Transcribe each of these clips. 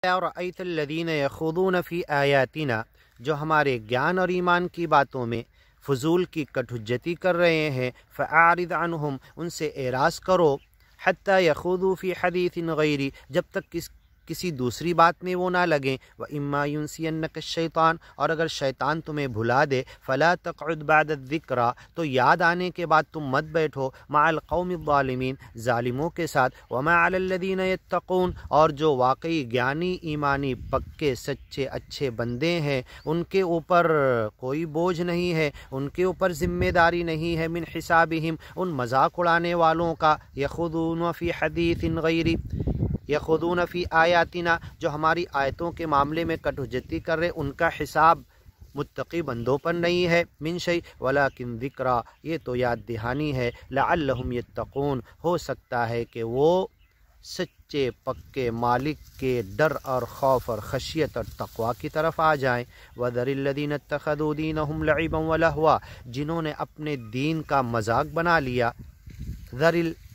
رأیت الذین یخوضون فی آیاتنا، جو ہمارے گیان اور ایمان کی باتوں میں فضول کی کٹ حجتی کر رہے ہیں، فاعرض عنہم، ان سے اعراض کرو، حتی یخوضوا فی حدیث غیری، جب تک کسی دوسری بات میں وہ نہ لگیں، وَإِمَّا يُنْسِيَنَّكَ الشَّيْطَانُ، اور اگر شیطان تمہیں بھلا دے، فَلَا تَقْعُدْ بَعْدَ الذِّكْرَى، تو یاد آنے کے بعد تم مت بیٹھو، مع القوم الظالمین، ظالموں کے ساتھ، وَمَا عَلَى الَّذِينَ يَتَّقُونَ، اور جو واقعی گیانی ایمانی پکے سچے اچھے بندے ہیں، ان کے اوپر کوئی بوجھ نہیں ہے، ان کے اوپر ذمہ داری نہیں ہے، من حسابہم، ان مذاق اڑانے والوں کا، یخوضون فی حدیث غیری، یخوضون فی آیاتنا، جو ہماری آیتوں کے معاملے میں کٹ حجتی کر رہے، ان کا حساب متقی بندوں پر نہیں ہے، من شیء ولکن ذکرى، یہ تو یاد دہانی ہے، لعلہم یتقون، ہو سکتا ہے کہ وہ سچے پکے مالک کے ڈر اور خوف اور خشیت اور تقوی کی طرف آ جائیں۔ وَذَرِ الَّذِينَ اتَّخَذُوا دِينَهُمْ لَعِبًا وَلَهْوًا، جنہوں نے اپنے دین کا مذاق بنا لیا،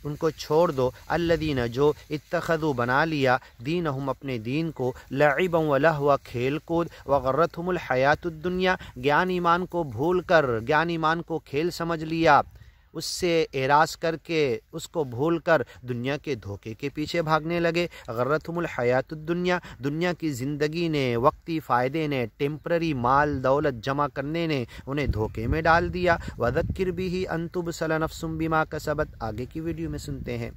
ان کو چھوڑ دو، الذین، جو اتخذوا بنا لیا، دینہم اپنے دین کو، لعبا ولہوا، کھیل کود، وغرتہم الحیات الدنیا، گیان ایمان کو بھول کر، گیان ایمان کو کھیل سمجھ لیا، اس سے اعراض کر کے، اس کو بھول کر دنیا کے دھوکے کے پیچھے بھاگنے لگے، غرتہم الحیات الدنیا، دنیا کی زندگی نے، وقتی فائدے نے، ٹیمپرری مال دولت جمع کرنے نے انہیں دھوکے میں ڈال دیا، وذکر بھی ان تبصر نفس بما کسبت، آگے کی ویڈیو میں سنتے ہیں۔